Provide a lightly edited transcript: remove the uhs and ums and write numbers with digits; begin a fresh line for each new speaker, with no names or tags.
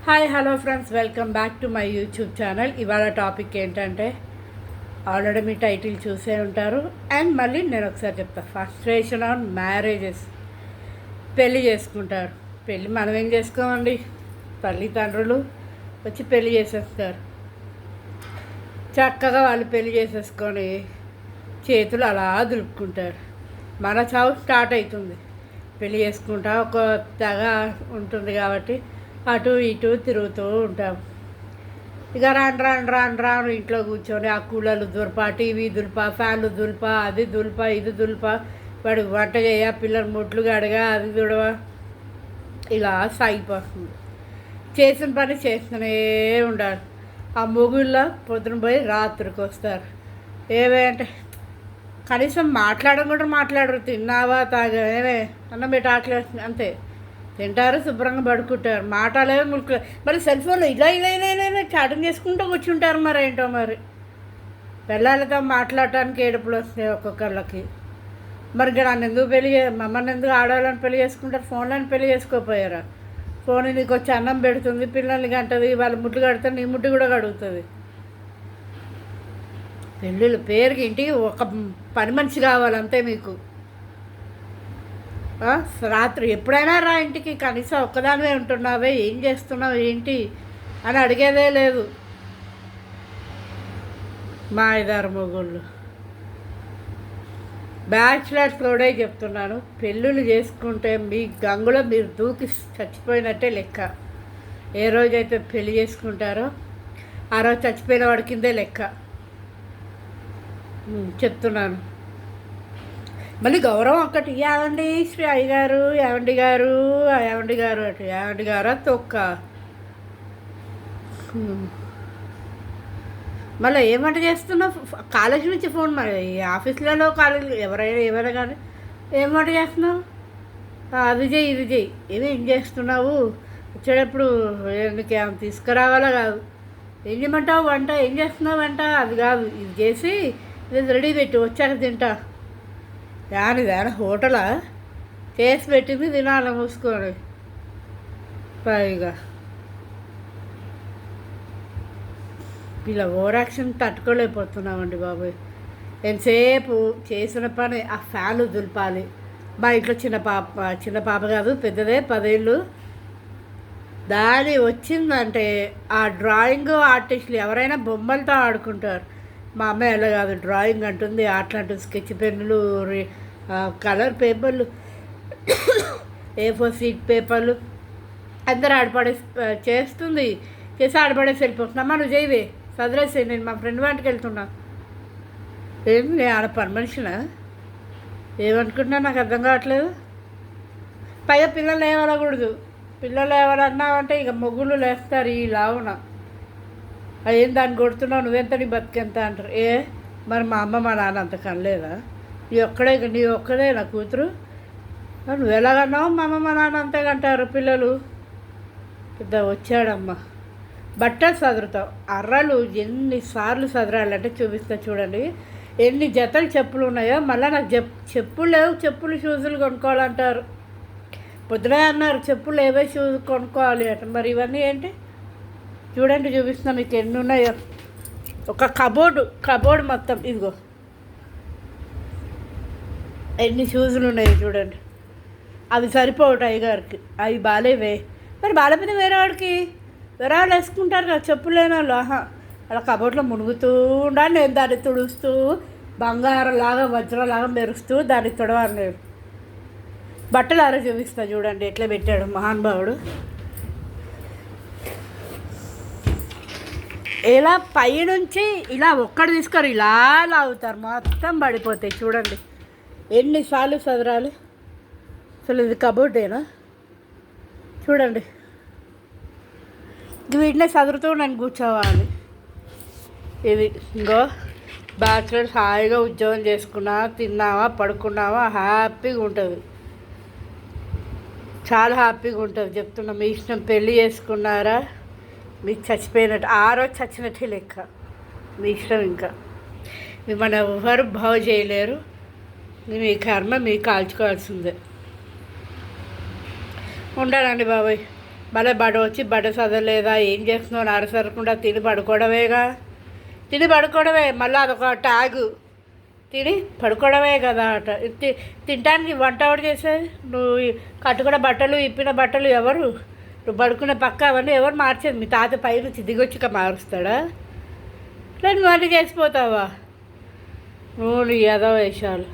Hi hello friends, welcome back to my YouTube channel. ఇవాళ topic ఏంటంటే already మీ title చూసే ఉంటారు. అండ్ మళ్ళీ నేను ఒకసారి చెప్తాను. Frustration on marriages. పెళ్ళి చేసుకుంటారు. పెళ్ళి మనం ఏం చేసుకోమండి, తల్లిదండ్రులు వచ్చి పెళ్ళి చేసేస్తారు. చక్కగా వాళ్ళు పెళ్ళి చేసేసుకొని చేతులు అలా దులుపుకుంటారు. మన చావు స్టార్ట్ అవుతుంది. పెళ్ళి చేసుకుంటా ఒక తెగ ఉంటుంది కాబట్టి అటు ఇటు తిరుగుతూ ఉంటాం. ఇక రాను ఇంట్లో కూర్చొని ఆ కూలర్లు దులప, టీవీ దులప, ఫ్యాన్లు దులప, అది దులప, ఇది దులప, వాడు వంట చేయ, పిల్లలు ముట్లు గడగా, అది దుడవ, ఇలా సాగిపోతుంది. చేసిన పని చేస్తూనే ఉండాలి. ఆ మొగుళ్ళ పొద్దున పోయి రాత్రికి వస్తారు. ఏమంటే కనీసం మాట్లాడడం కూడా మాట్లాడరు. తిన్నావా, తాగా, ఏమే అన్నం పెట్టి ఆకలి అంతే. తింటారు, శుభ్రంగా పడుకుంటారు. మాటలేమో మురికి. మరి సెల్ ఫోన్లో ఇలా చాటింగ్ చేసుకుంటూ కూర్చుంటారు. మరి ఏంటో మరి పిల్లలతో మాట్లాడటానికి ఏడుపులు వస్తాయి ఒక్కొక్కళ్ళకి. మరి నన్ను ఎందుకు మమ్మల్ని ఎందుకు ఆడవాళ్ళని పెళ్లి చేసుకుంటారు? ఫోన్లను పెళ్లి చేసుకోపోయారా? ఫోన్ నీకు వచ్చి అన్నం పెడుతుంది, పిల్లల్ని కంటది, వాళ్ళ ముట్లు కడుతుంది, నీ ముట్టు కూడా కడుగుతుంది. పెళ్ళిళ్ళు పేరుకి ఇంటికి ఒక పని మనిషి కావాలంతే మీకు. రాత్రి ఎప్పుడైనా రా ఇంటికి, కనీసం ఒక్కదానివే ఉంటున్నావే, ఏం చేస్తున్నావు ఏంటి అని అడిగేదే లేదు. మా ఐదారు మొగుళ్ళు బ్యాచులర్స్ కూడా చెప్తున్నాను, పెళ్ళిళ్ళు చేసుకుంటే మీ గంగులో మీరు దూకి చచ్చిపోయినట్టే లెక్క. ఏ రోజైతే పెళ్ళి చేసుకుంటారో ఆ రోజు చచ్చిపోయిన వాడి కిందే లెక్క. చెప్తున్నాను. మళ్ళీ గౌరవం ఒక్కటి, ఏమండి శ్రీ అయ్యగారు, ఏమండి గారు, ఏమండి గారు అటు ఏమండి గారా తొక్క. మళ్ళీ ఏమంట చేస్తున్నావు? కాలేజీ నుంచి ఫోన్, మరి ఆఫీసులలో కాలేజీ ఎవరైనా కానీ ఏమంట చేస్తున్నావు? అది చేయి ఇది చేయి, ఏం చేస్తున్నావు? వచ్చేటప్పుడు నీకు ఏమైనా తీసుకురావాలా కాదు, ఏం చేయమంటావు? వంట ఏం చేస్తున్నావు? వంట అది కాదు, ఇది చేసి ఇది రెడీ పెట్టి వచ్చాక తింటా. దాని హోటలా చేసి పెట్టింది తినాలి మూసుకొని. పైగా ఇలా ఓవరాక్షన్ తట్టుకోలేకపోతున్నామండి బాబోయ్. ఎంతసేపు చేసిన పని ఆ ఫ్యాన్లు దులపాలి. మా ఇంట్లో చిన్న పాప కాదు, పెద్దదే, 10 ఏళ్ళు. దాని వచ్చిందంటే ఆ డ్రాయింగ్ ఆర్టిస్టులు ఎవరైనా బొమ్మలతో ఆడుకుంటారు. మా అమ్మాయి అలా కాదు, డ్రాయింగ్ అంటుంది, ఆటలు అంటుంది, స్కెచ్ పెన్నులు, కలర్ పేపర్లు, A4 షీట్ పేపర్లు అందరూ ఆడపడే చేస్తుంది. చేసి ఆడపడేసి వెళ్ళిపోతున్నామ్మా, నువ్వు చేయవే చదివేసి, నేను మా ఫ్రెండ్ వాటికి వెళ్తున్నా. ఏంటి నేను ఆడ పని మనిషినా? ఏమనుకుంటున్నా నాకు అర్థం కావట్లేదు. పైగా పిల్లలు ఏమనకూడదు. పిల్లలు ఎవరన్నావంటే ఇక మొగ్గులు లేస్తారు ఈ లావున. ఏం దాన్ని కొడుతున్నావు, నువ్వెంత నీ బతికెంత అంటారు. మరి మా అమ్మ మా నాన్న అంత కనలేదా? నీ ఒక్కడే నా కూతురు, నువ్వు ఎలాగన్నావు? మా అమ్మ మా నాన్న అంతేగంటారు పిల్లలు. పెద్ద వచ్చాడమ్మ. బట్టలు సదురుతావు, అర్రలు ఎన్నిసార్లు సదరాలంటే చూపిస్తా చూడండి. ఎన్ని జతలు చెప్పులు ఉన్నాయో. మళ్ళీ నాకు చెప్పులు లేవు, చెప్పులు షూజులు కొనుక్కోవాలంటారు. పొద్దునే అన్నారు చెప్పులు ఏవే షూస్ కొనుక్కోవాలి అట. మరి ఇవన్నీ ఏంటి చూడండి, చూపిస్తున్నా మీకు ఎన్ని ఉన్నాయో. ఒక కబోర్డు మొత్తం ఇదిగో ఎన్ని షూజులు ఉన్నాయో చూడండి. అవి సరిపోవట అయ్యగారికి, అవి బాగాలేవే. మరి బాగాలేకపోతే వేరే వాళ్ళు వేసుకుంటారు కదా చెప్పులు లేని వాళ్ళు. అలా కబోర్డ్లో మునుగుతూ ఉండాలి. నేను దాన్ని తుడుస్తూ బంగారంలాగా వజ్రంలాగా మెరుస్తూ దాన్ని తుడవాలి నేను. బట్టలు ఆరో చూపిస్తా చూడండి ఎట్లా పెట్టాడు మహానుభావుడు. ఇలా పైనుంచి ఇలా ఒక్కడు తీసుకొని ఇలా లాగుతారు, మొత్తం పడిపోతాయి. చూడండి ఎన్నిసార్లు సదరాలి. అసలు ఇది కబోర్డేనా? చూడండి, వీటినే సదురుతూ నేను కూర్చోవాలి. ఇది ఇంకో బ్యాచులర్స్ హాయిగా ఉద్యోగం చేసుకున్నా, తిన్నావా, పడుకున్నావా, హ్యాపీగా ఉంటుంది. చాలా హ్యాపీగా ఉంటుంది చెప్తున్నా. మీ ఇష్టం. పెళ్ళి చేసుకున్నారా, మీకు చచ్చిపోయినట్టు, ఆ రోజు చచ్చినట్టే లెక్క. మీ ఇష్టం. ఇంకా మిమ్మల్ని ఎవరు బాగు చేయలేరు. మీ కర్మ మీకు కాల్చుకోవాల్సిందే. ఉండాలండి బాబాయ్. మళ్ళీ బడ వచ్చి బడ చదవలేదా ఏం చేస్తున్నావు నరసరకుండా తిని పడుకోవడమేగా, తిని పడుకోవడమే. మళ్ళీ అదొక ట్యాగు, తిని పడుకోవడమే కదా అట. తినడానికి వంట ఎవరు చేసేది? నువ్వు కట్టుకున్న బట్టలు ఇప్పిన బట్టలు ఎవరు? నువ్వు పడుకున్న పక్క అవన్నీ ఎవరు మార్చేది? మీ తాత పై నుంచి దిగొచ్చిక మారుస్తాడా? లేదు నువ్వు అన్నీ చేసిపోతావా? నువ్వు ఏదో వేషాలు.